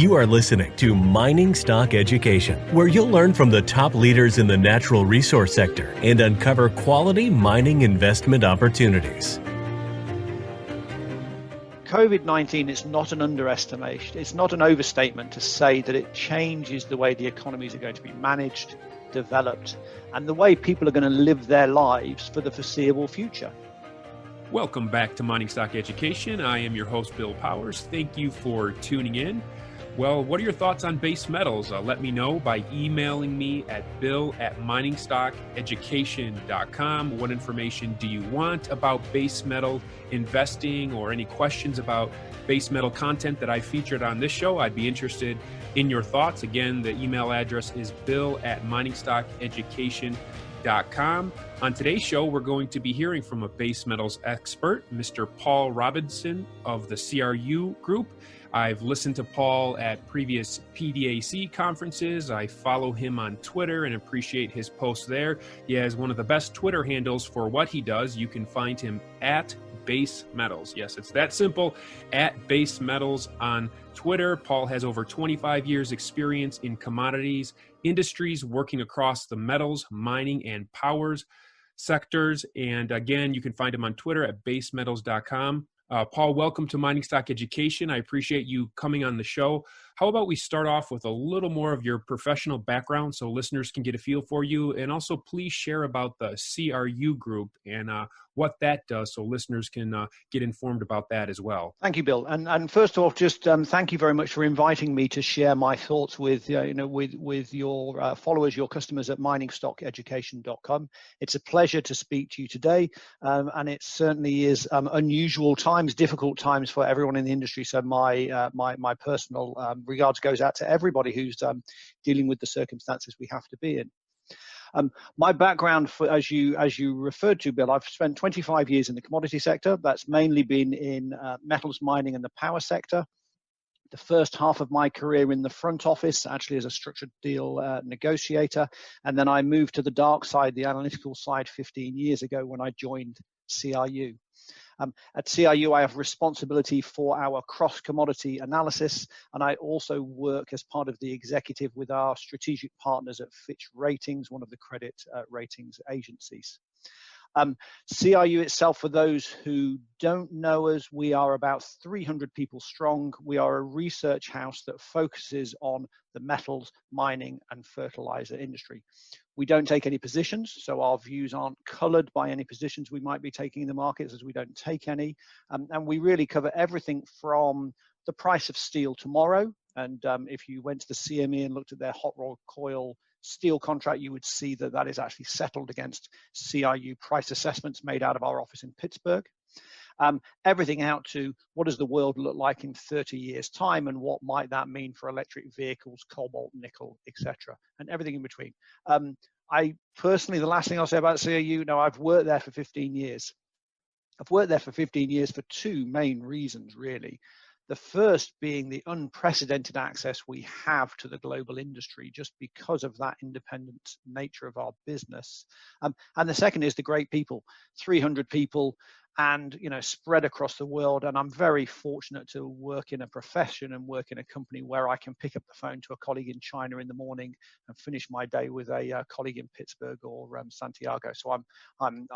You are listening to Mining Stock Education, where you'll learn from the top leaders in the natural resource sector and uncover quality mining investment opportunities. COVID-19 is not an underestimation. It's not an overstatement to say that it changes the way the economies are going to be managed, developed, and the way people are going to live their lives for the foreseeable future. Welcome back to Mining Stock Education. I am your host, Bill Powers. Thank you for tuning in. Well, what are your thoughts on base metals? Let me know by emailing me at bill@MiningStockEducation.com. What information do you want about base metal investing or any questions about base metal content that I featured on this show? I'd be interested in your thoughts. Again, the email address is bill@MiningStockEducation.com. On today's show, we're going to be hearing from a base metals expert, Mr. Paul Robinson of the CRU Group. I've listened to Paul at previous PDAC conferences. I follow him on Twitter and appreciate his posts there. He has one of the best Twitter handles for what he does. You can find him at Base Metals. Yes, it's that simple, at Base Metals on Twitter. Paul has over 25 years experience in commodities industries, working across the metals, mining, and powers sectors. And again, you can find him on Twitter at basemetals.com. Paul, welcome to Mining Stock Education. I appreciate you coming on the show. How about we start off with a little more of your professional background so listeners can get a feel for you, and also please share about the CRU Group and what that does so listeners can get informed about that as well. Thank you, Bill. And first of all, just thank you very much for inviting me to share my thoughts with with your followers, your customers at MiningStockEducation.com. It's a pleasure to speak to you today, and it certainly is unusual times, difficult times for everyone in the industry. So my personal regards goes out to everybody who's dealing with the circumstances we have to be in. My background, as you referred to, Bill, I've spent 25 years in the commodity sector. That's mainly been in metals mining and the power sector. The first half of my career in the front office, actually as a structured deal negotiator. And then I moved to the dark side, the analytical side, 15 years ago when I joined CRU. At CRU, I have responsibility for our cross-commodity analysis, and I also work as part of the executive with our strategic partners at Fitch Ratings, one of the credit ratings agencies. CRU itself, for those who don't know us, we are about 300 people strong. We are a research house that focuses on the metals, mining, and fertilizer industry. We don't take any positions, so our views aren't colored by any positions we might be taking in the markets, as we don't take any. And we really cover everything from the price of steel tomorrow. And if you went to the CME and looked at their hot rolled coil steel contract, you would see that that is actually settled against CRU price assessments made out of our office in Pittsburgh. Everything out to what does the world look like in 30 years' time, and what might that mean for electric vehicles, cobalt, nickel, etc., and everything in between. I personally, the last thing I'll say about CRU, I've worked there for 15 years. I've worked there for 15 years for two main reasons, really. The first being the unprecedented access we have to the global industry just because of that independent nature of our business. And the second is the great people, 300 people, and spread across the world. And I'm very fortunate to work in a profession and work in a company where I can pick up the phone to a colleague in China in the morning and finish my day with a colleague in Pittsburgh or Santiago. So I'm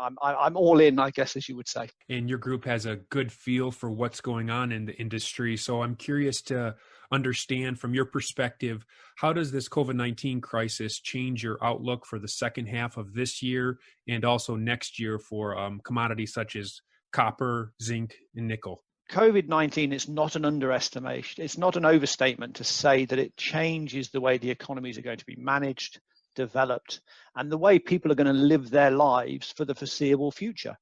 all in, I guess, as you would say. And your group has a good feel for what's going on in the industry. So I'm curious to understand from your perspective, how does this COVID-19 crisis change your outlook for the second half of this year and also next year for commodities such as copper, zinc, and nickel? COVID-19 is not an underestimation. It's not an overstatement to say that it changes the way the economies are going to be managed, developed, and the way people are going to live their lives for the foreseeable future.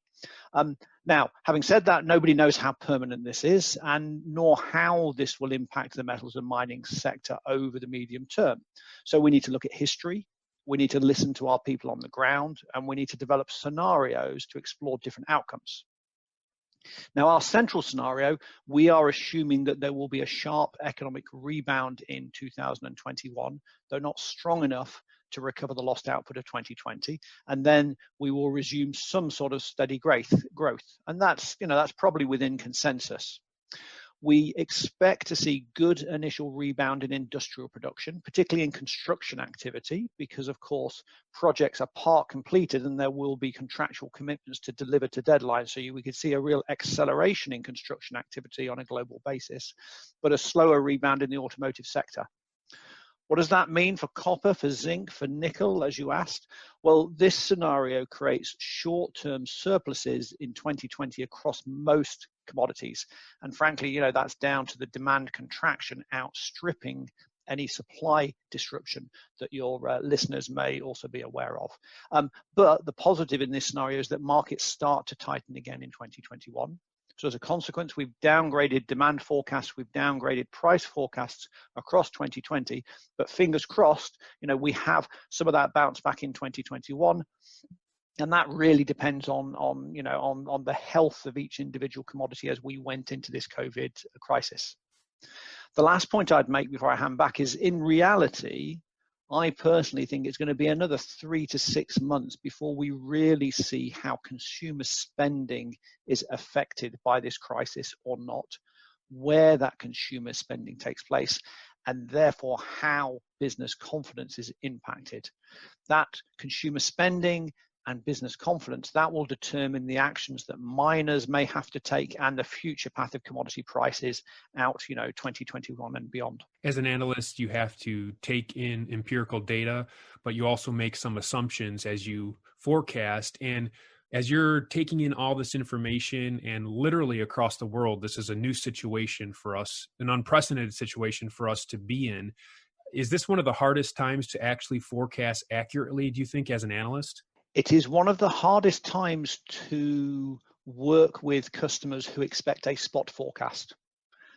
Now, having said that, nobody knows how permanent this is, and nor how this will impact the metals and mining sector over the medium term. So we need to look at history, we need to listen to our people on the ground, and we need to develop scenarios to explore different outcomes. Now, our central scenario, we are assuming that there will be a sharp economic rebound in 2021, though not strong enough to recover the lost output of 2020, and then we will resume some sort of steady growth, and that's probably within consensus. We expect to see good initial rebound in industrial production, particularly in construction activity, because of course projects are part completed and there will be contractual commitments to deliver to deadlines. So we could see a real acceleration in construction activity on a global basis, but a slower rebound in the automotive sector. What does that mean for copper, for zinc, for nickel, as you asked? Well, this scenario creates short-term surpluses in 2020 across most commodities. And frankly, that's down to the demand contraction outstripping any supply disruption that your listeners may also be aware of. But the positive in this scenario is that markets start to tighten again in 2021. So as a consequence, we've downgraded demand forecasts, we've downgraded price forecasts across 2020, but fingers crossed, we have some of that bounce back in 2021. And that really depends on the health of each individual commodity as we went into this COVID crisis. The last point I'd make before I hand back is, in reality, I personally think it's going to be another 3 to 6 months before we really see how consumer spending is affected by this crisis or not, where that consumer spending takes place, and therefore how business confidence is impacted. That consumer spending and business confidence, that will determine the actions that miners may have to take and the future path of commodity prices out, 2021 and beyond. As an analyst, you have to take in empirical data, but you also make some assumptions as you forecast. And as you're taking in all this information, and literally across the world, this is a new situation for us, an unprecedented situation for us to be in. Is this one of the hardest times to actually forecast accurately, do you think, as an analyst? It is one of the hardest times to work with customers who expect a spot forecast.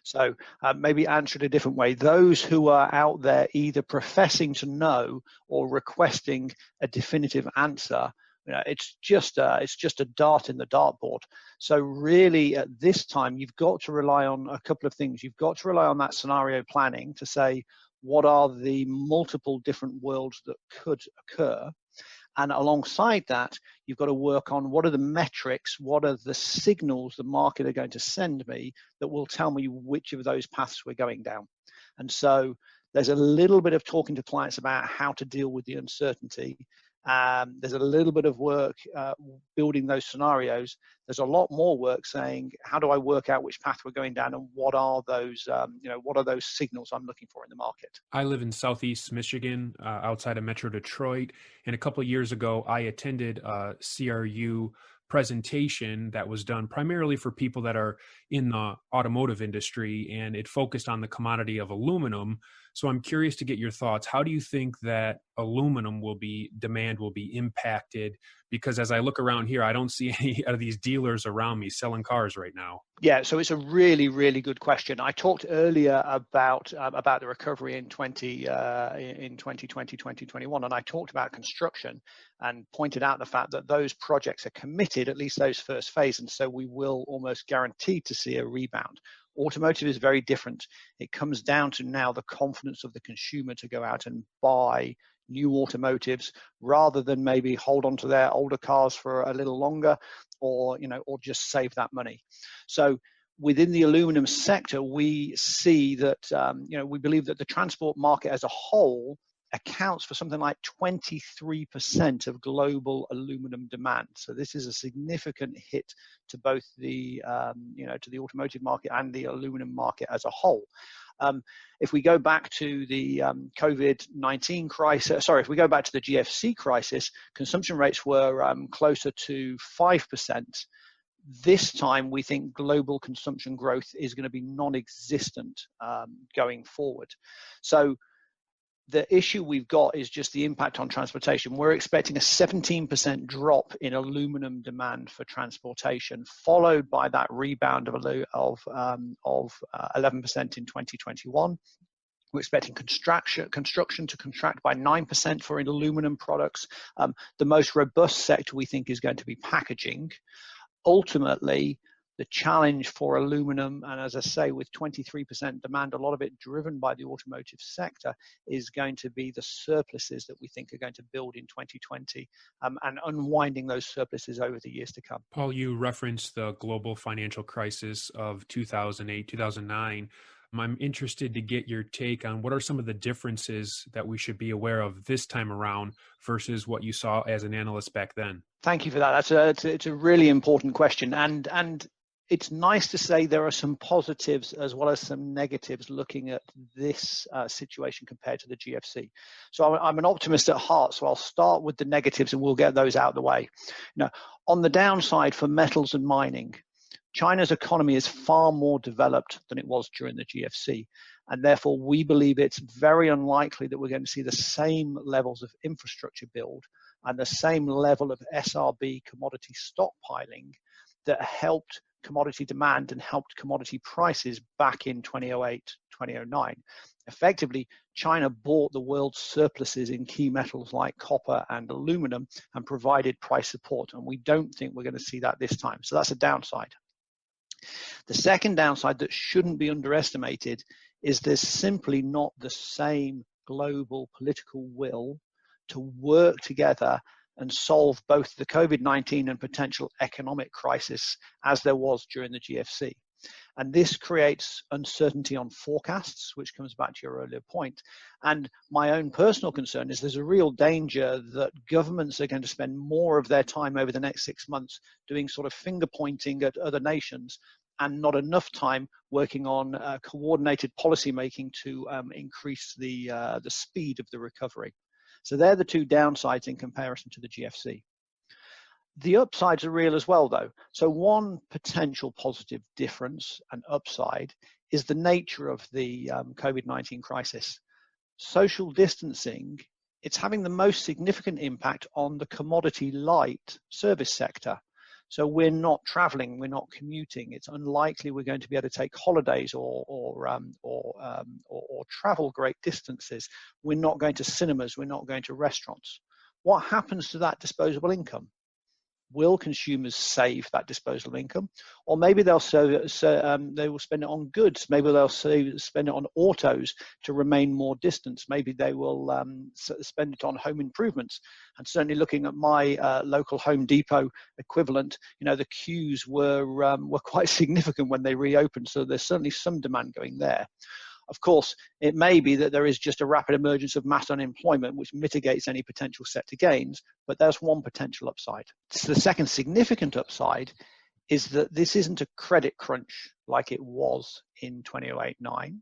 So maybe answer it a different way. Those who are out there either professing to know or requesting a definitive answer, it's just a dart in the dartboard. So really at this time, you've got to rely on a couple of things. You've got to rely on that scenario planning to say, what are the multiple different worlds that could occur? And alongside that, you've got to work on what are the metrics, what are the signals the market are going to send me that will tell me which of those paths we're going down. And so there's a little bit of talking to clients about how to deal with the uncertainty. There's a little bit of work building those scenarios. There's a lot more work saying, how do I work out which path we're going down, and what are those signals I'm looking for in the market? I live in Southeast Michigan, outside of Metro Detroit, and a couple of years ago, I attended a CRU presentation that was done primarily for people that are in the automotive industry, and it focused on the commodity of aluminum. So I'm curious to get your thoughts. How do you think that aluminum demand will be impacted? Because as I look around here, I don't see any of these dealers around me selling cars right now. Yeah, so it's a really, really good question. I talked earlier about the recovery in 2020, 2021, and I talked about construction and pointed out the fact that those projects are committed, at least those first phase, and so we will almost guarantee to see a rebound. Automotive is very different. It comes down to now the confidence of the consumer to go out and buy new automotives rather than maybe hold on to their older cars for a little longer, or just save that money. So within the aluminum sector, we see that we believe that the transport market as a whole accounts for something like 23% of global aluminum demand. So this is a significant hit to both the to the automotive market and the aluminum market as a whole. If we go back to the COVID-19 crisis, if we go back to the GFC crisis, consumption rates were closer to 5%. This time, we think global consumption growth is going to be non-existent going forward. So the issue we've got is just the impact on transportation. We're expecting a 17% drop in aluminum demand for transportation, followed by that rebound of 11% in 2021. We're expecting construction to contract by 9% for aluminum products. The most robust sector we think is going to be packaging. Ultimately, The challenge for aluminum, and as I say, with 23% demand, a lot of it driven by the automotive sector, is going to be the surpluses that we think are going to build in 2020 and unwinding those surpluses over the years to come. Paul, you referenced the global financial crisis of 2008, 2009. I'm interested to get your take on what are some of the differences that we should be aware of this time around versus what you saw as an analyst back then. Thank you for that. It's a really important question. And it's nice to say there are some positives as well as some negatives looking at this situation compared to the GFC. So I'm an optimist at heart, so I'll start with the negatives and we'll get those out of the way. On the downside for metals and mining, China's economy is far more developed than it was during the GFC, and therefore we believe it's very unlikely that we're going to see the same levels of infrastructure build and the same level of SRB commodity stockpiling that helped commodity demand and helped commodity prices back in 2008, 2009. Effectively, China bought the world's surpluses in key metals like copper and aluminum and provided price support, and we don't think we're going to see that this time. So that's a downside. The second downside that shouldn't be underestimated is there's simply not the same global political will to work together and solve both the COVID-19 and potential economic crisis as there was during the GFC. And this creates uncertainty on forecasts, which comes back to your earlier point. And my own personal concern is there's a real danger that governments are going to spend more of their time over the next 6 months doing sort of finger pointing at other nations and not enough time working on coordinated policy making to increase the speed of the recovery. So they're the two downsides in comparison to the GFC. The upsides are real as well, though. So one potential positive difference and upside is the nature of the COVID-19 crisis. Social distancing, it's having the most significant impact on the commodity light service sector. So we're not traveling, we're not commuting. It's unlikely we're going to be able to take holidays or travel great distances. We're not going to cinemas, we're not going to restaurants. What happens to that disposable income? Will consumers save that disposable income? Or maybe they will spend it on goods. Maybe they'll spend it on autos to remain more distant. Maybe they will spend it on home improvements. And certainly looking at my local Home Depot equivalent, the queues were quite significant when they reopened. So there's certainly some demand going there. Of course, it may be that there is just a rapid emergence of mass unemployment, which mitigates any potential sector gains, but there's one potential upside. So the second significant upside is that this isn't a credit crunch like it was in 2008-09.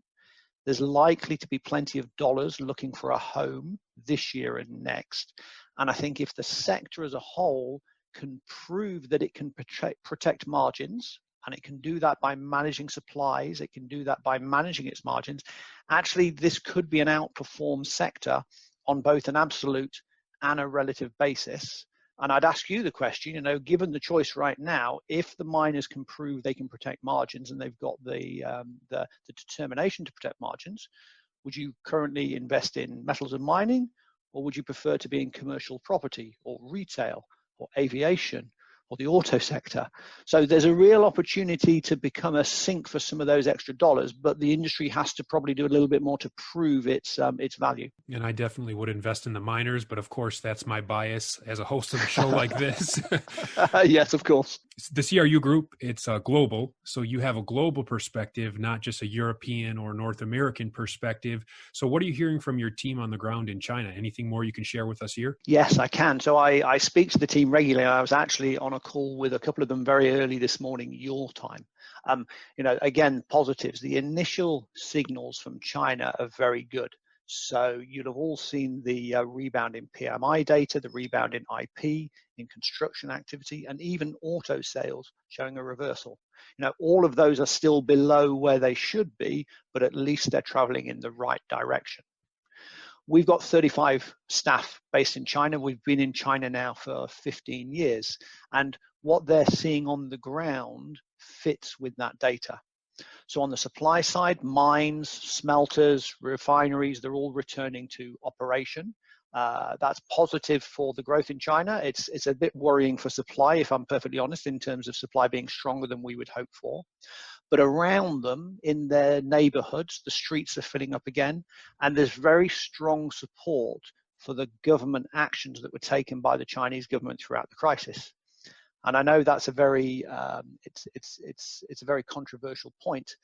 There's likely to be plenty of dollars looking for a home this year and next. And I think if the sector as a whole can prove that it can protect margins, and it can do that by managing supplies, it can do that by managing its margins, actually this could be an outperformed sector on both an absolute and a relative basis. And I'd ask you the question, given the choice right now, if the miners can prove they can protect margins and they've got the determination to protect margins, would you currently invest in metals and mining, or would you prefer to be in commercial property or retail or aviation or the auto sector? So there's a real opportunity to become a sink for some of those extra dollars, but the industry has to probably do a little bit more to prove its value. And I definitely would invest in the miners, but of course that's my bias as a host of a show like this. Yes, of course. The CRU Group, it's global, so you have a global perspective, not just a European or North American perspective. So what are you hearing from your team on the ground in China? Anything more you can share with us here? Yes, I can. So I speak to the team regularly. I was actually on a call with a couple of them very early this morning, your time. Again, positives. The initial signals from China are very good. So you'll have all seen the rebound in PMI data, the rebound in IP, in construction activity, and even auto sales showing a reversal. All of those are still below where they should be, but at least they're traveling in the right direction. We've got 35 staff based in China. We've been in China now for 15 years. And what they're seeing on the ground fits with that data. So on the supply side, mines, smelters, refineries, they're all returning to operation. That's positive for the growth in China. It's a bit worrying for supply, if I'm perfectly honest, in terms of supply being stronger than we would hope for. But around them, in their neighborhoods, the streets are filling up again, and there's very strong support for the government actions that were taken by the Chinese government throughout the crisis. And I know that's a very it's a very controversial point,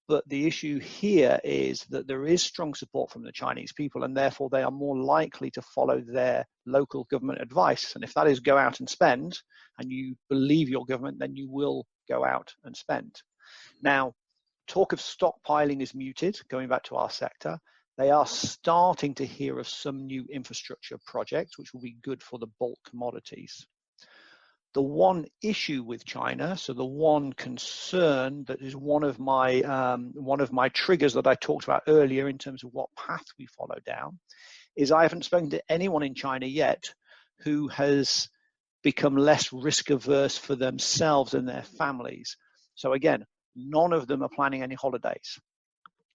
but the issue here is that there is strong support from the Chinese people, and therefore they are more likely to follow their local government advice. And if that is go out and spend, and you believe your government, then you will go out and spend. Now, talk of stockpiling is muted, going back to our sector. They are starting to hear of some new infrastructure projects, which will be good for the bulk commodities. The one issue with China, so the one concern that is one of my triggers that I talked about earlier in terms of what path we follow down, is I haven't spoken to anyone in China yet who has become less risk averse for themselves and their families. So again, none of them are planning any holidays.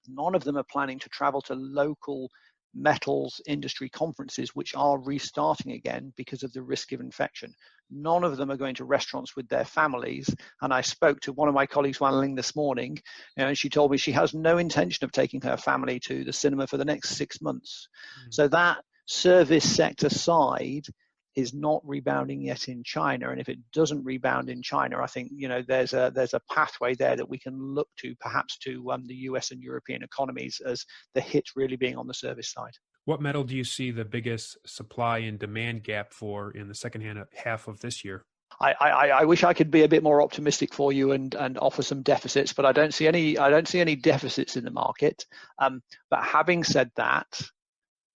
None of them are planning to travel to local metals industry conferences, which are restarting again because of the risk of infection. None of them are going to restaurants with their families. And I spoke to one of my colleagues, Wanling, this morning, and she told me she has no intention of taking her family to the cinema for the next 6 months. So that service sector side is not rebounding yet in China, and if it doesn't rebound in China, I think there's a pathway there that we can look to, perhaps to the US and European economies, as the hit really being on the service side. What metal do you see the biggest supply and demand gap for in the second half of this year? I wish I could be a bit more optimistic for you and offer some deficits, but I don't see any deficits in the market. But having said that,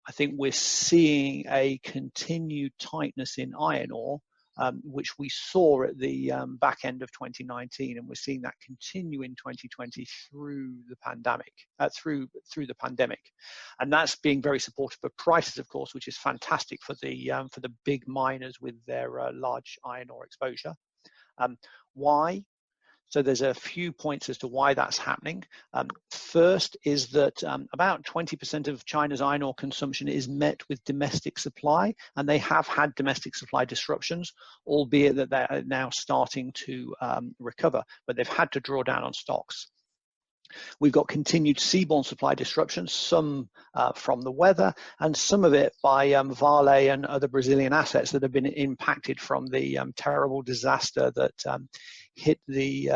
I think we're seeing a continued tightness in iron ore, which we saw at the back end of 2019, and we're seeing that continue in 2020 through the pandemic. And that's being very supportive for prices, of course, which is fantastic for the big miners with their large iron ore exposure. Why? So there's a few points as to why that's happening. First is that about 20% of China's iron ore consumption is met with domestic supply, and they have had domestic supply disruptions, albeit that they're now starting to recover, but they've had to draw down on stocks. We've got continued seaborne supply disruptions, some from the weather, and some of it by Vale and other Brazilian assets that have been impacted from the terrible disaster that hit the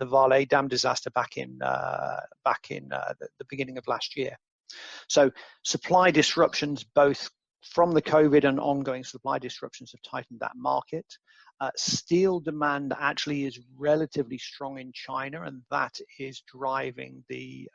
Vale dam disaster back in the beginning of last year. So supply disruptions, both from the COVID and ongoing supply disruptions, have tightened that market. Steel demand actually is relatively strong in China, and that is driving the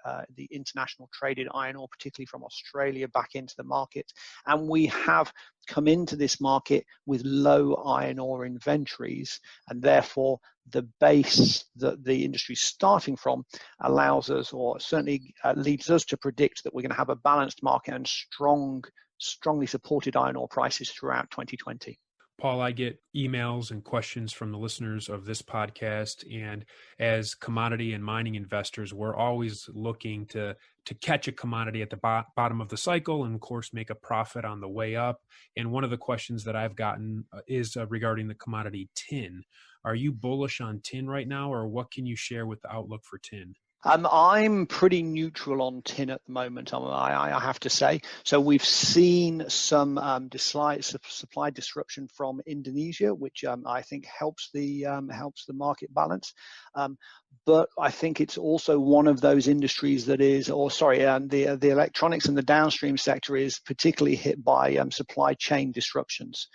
international traded iron ore, particularly from Australia, back into the market. And we have come into this market with low iron ore inventories, and therefore the base that the industry is starting from allows us, or certainly leads us to predict, that we're going to have a balanced market and strongly supported iron ore prices throughout 2020. Paul, I get emails and questions from the listeners of this podcast, and as commodity and mining investors, we're always looking to catch a commodity at the bottom of the cycle and, of course, make a profit on the way up. And one of the questions that I've gotten is regarding the commodity tin. Are you bullish on tin right now, or what can you share with the outlook for tin? I'm pretty neutral on tin at the moment, I have to say. So we've seen some supply disruption from Indonesia, which I think helps the market balance. But I think it's also one of those industries that is, the electronics and the downstream sector is particularly hit by supply chain disruptions.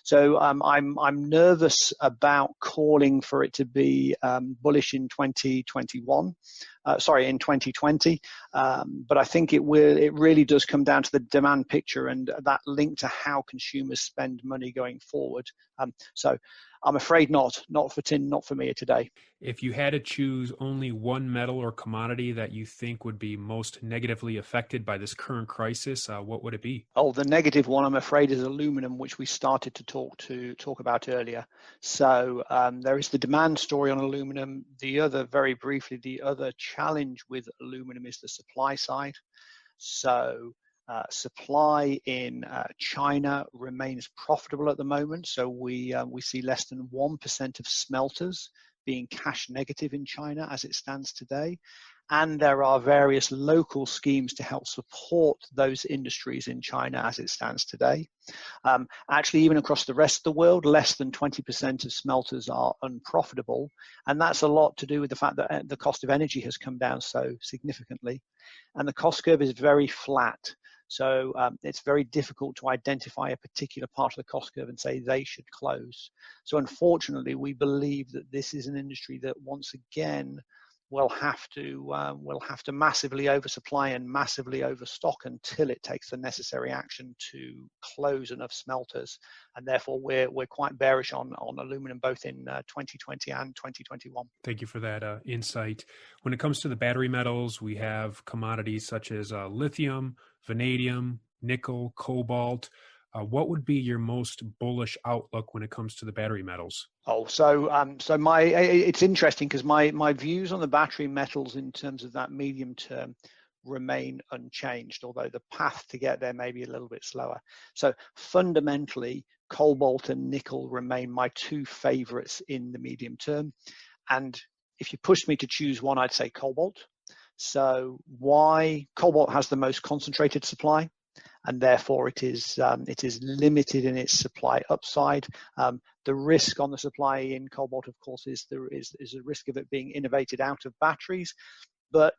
So I'm nervous about calling for it to be bullish in 2021. In 2020, but I think it really does come down to the demand picture and that link to how consumers spend money going forward. So I'm afraid not for tin, not for me today. If you had to choose only one metal or commodity that you think would be most negatively affected by this current crisis, what would it be? Oh, the negative one, I'm afraid, is aluminum, which we started to talk about earlier. So there is the demand story on aluminum. The other challenge with aluminum is the supply side. So Supply in China remains profitable at the moment, so we see less than 1% of smelters being cash negative in China as it stands today. And there are various local schemes to help support those industries in China as it stands today. Actually, even across the rest of the world, less than 20% of smelters are unprofitable. And that's a lot to do with the fact that the cost of energy has come down so significantly. And the cost curve is very flat. So it's very difficult to identify a particular part of the cost curve and say they should close. So unfortunately, we believe that this is an industry that once again will have to massively oversupply and massively overstock until it takes the necessary action to close enough smelters. And therefore, we're quite bearish on aluminum both in 2020 and 2021. Thank you for that insight. When it comes to the battery metals, we have commodities such as lithium, vanadium, nickel, cobalt. What would be your most bullish outlook when it comes to the battery metals? So it's interesting because my views on the battery metals in terms of that medium term remain unchanged, although the path to get there may be a little bit slower. So fundamentally, cobalt and nickel remain my two favorites in the medium term. And if you pushed me to choose one, I'd say cobalt. So why? Cobalt has the most concentrated supply, and therefore it is limited in its supply upside. The risk on the supply in cobalt, of course, is a risk of it being innovated out of batteries, but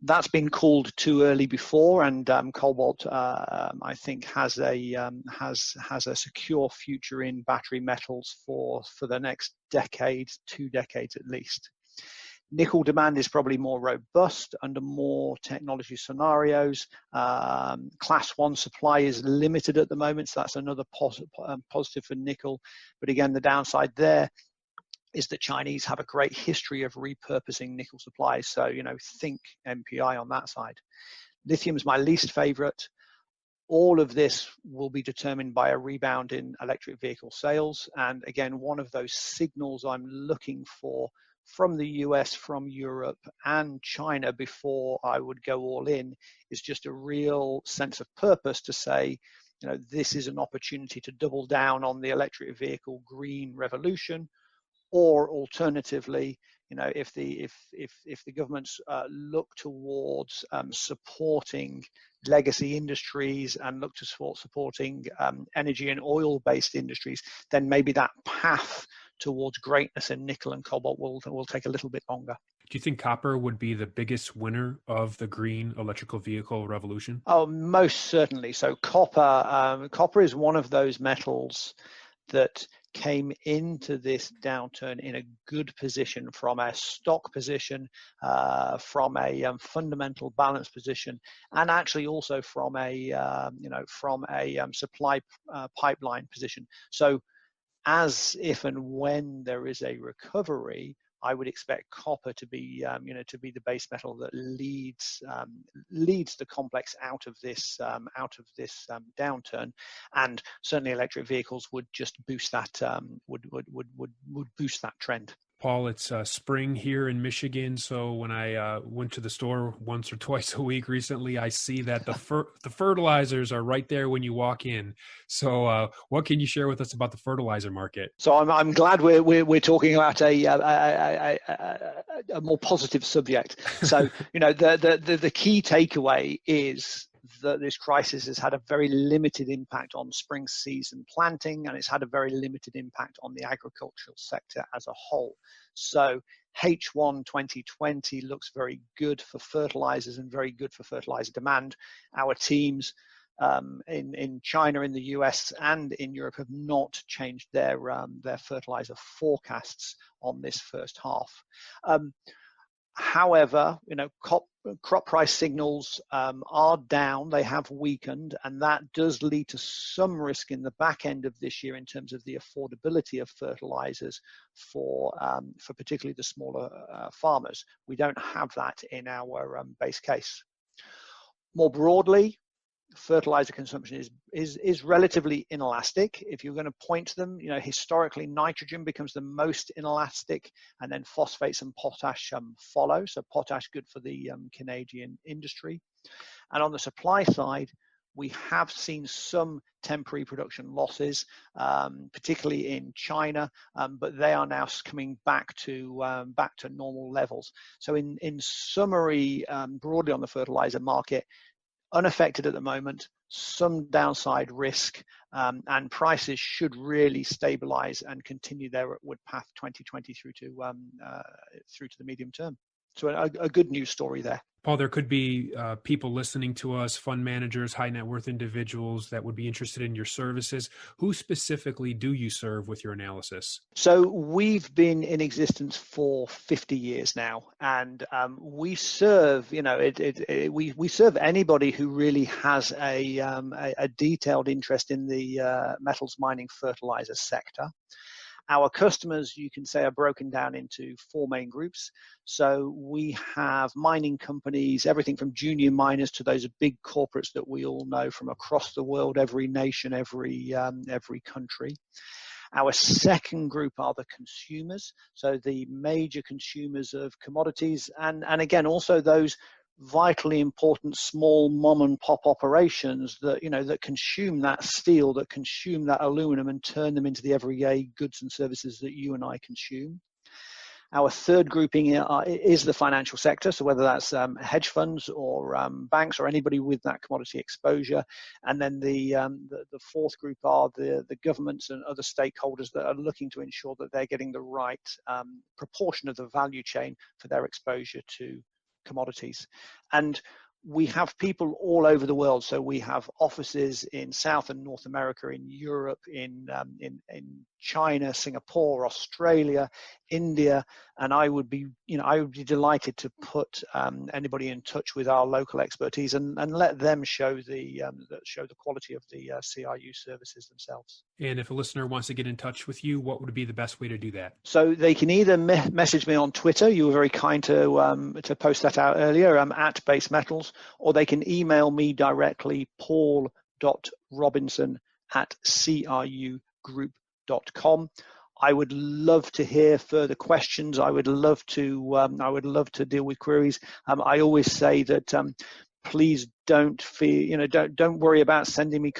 that's been called too early before, and cobalt I think has a secure future in battery metals for the next decade, 2 decades at least. Nickel demand is probably more robust under more technology scenarios. Class 1 supply is limited at the moment, so that's another positive for nickel. But again, the downside there is that Chinese have a great history of repurposing nickel supplies. So, think MPI on that side. Lithium is my least favorite. All of this will be determined by a rebound in electric vehicle sales. And again, one of those signals I'm looking for from the US, from Europe and China before I would go all in is just a real sense of purpose to say, this is an opportunity to double down on the electric vehicle green revolution, or alternatively, if the governments look towards supporting legacy industries and look to supporting energy and oil-based industries, then maybe that path towards greatness in nickel and cobalt will take a little bit longer. Do you think copper would be the biggest winner of the green electrical vehicle revolution? Oh, most certainly. So copper is one of those metals that came into this downturn in a good position, from a stock position, from a fundamental balance position, and actually also from a supply pipeline position. So as if and when there is a recovery, I would expect copper to be the base metal that leads the complex out of this downturn, and certainly electric vehicles would just boost that would boost that trend. Paul, it's spring here in Michigan, so when I went to the store once or twice a week recently, I see that the fertilizers are right there when you walk in. So, what can you share with us about the fertilizer market? So I'm glad we're talking about a more positive subject. So the key takeaway is that this crisis has had a very limited impact on spring season planting, and it's had a very limited impact on the agricultural sector as a whole. So H1 2020 looks very good for fertilizers and very good for fertilizer demand. Our teams in China, in the US, and in Europe have not changed their fertilizer forecasts on this first half. However, crop price signals are down, they have weakened, and that does lead to some risk in the back end of this year in terms of the affordability of fertilizers for particularly the smaller farmers. We don't have that in our base case. More broadly, fertilizer consumption is relatively inelastic. If you're going to point to them, historically nitrogen becomes the most inelastic, and then phosphates and potash follow. So potash good for the Canadian industry. And on the supply side, we have seen some temporary production losses, particularly in China, but they are now coming back to normal levels. So in summary, broadly on the fertilizer market, unaffected at the moment, some downside risk, and prices should really stabilize and continue their upward path 2020 through to the medium term. So a good news story there. Paul, there could be people listening to us, fund managers, high net worth individuals that would be interested in your services. Who specifically do you serve with your analysis? So we've been in existence for 50 years now, and we serve, we serve anybody who really has a detailed interest in the metals mining fertilizer sector. Our customers, you can say, are broken down into four main groups. So we have mining companies, everything from junior miners to those big corporates that we all know from across the world, every nation, every country. Our second group are the consumers, so the major consumers of commodities, and again, also those vitally important small mom and pop operations that that consume that steel, that consume that aluminum, and turn them into the everyday goods and services that you and I consume. Our third grouping is the financial sector, so whether that's hedge funds or banks or anybody with that commodity exposure. And then the fourth group are the governments and other stakeholders that are looking to ensure that they're getting the right proportion of the value chain for their exposure to commodities. And we have people all over the world. So we have offices in South and North America, in Europe, in China, Singapore, Australia, India, and I would be delighted to put anybody in touch with our local expertise and let them show the quality of the CRU services themselves. And if a listener wants to get in touch with you, what would be the best way to do that? So they can either message me on Twitter. You were very kind to post that out earlier, at Base Metals, or they can email me directly, paul.robinson@crugroup.com. I would love to hear further questions. I would love to deal with queries. I always say that please don't don't worry about sending me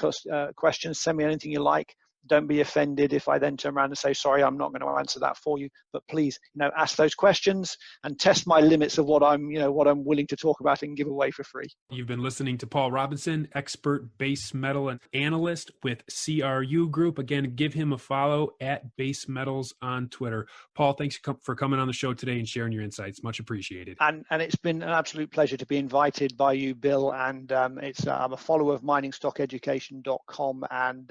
questions. Send me anything you like. Don't be offended if I then turn around and say, sorry, I'm not going to answer that for you. But please, ask those questions and test my limits of what I'm willing to talk about and give away for free. You've been listening to Paul Robinson, expert base metal and analyst with CRU Group. Again, give him a follow at Base Metals on Twitter. Paul, thanks for coming on the show today and sharing your insights. Much appreciated. And it's been an absolute pleasure to be invited by you, Bill. And I'm a follower of MiningStockEducation.com, and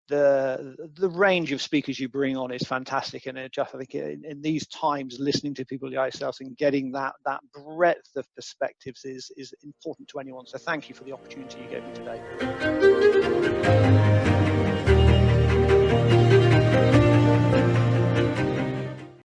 the range of speakers you bring on is fantastic, and I think in these times, listening to people like yourselves and getting that breadth of perspectives is important to anyone. So thank you for the opportunity you gave me today.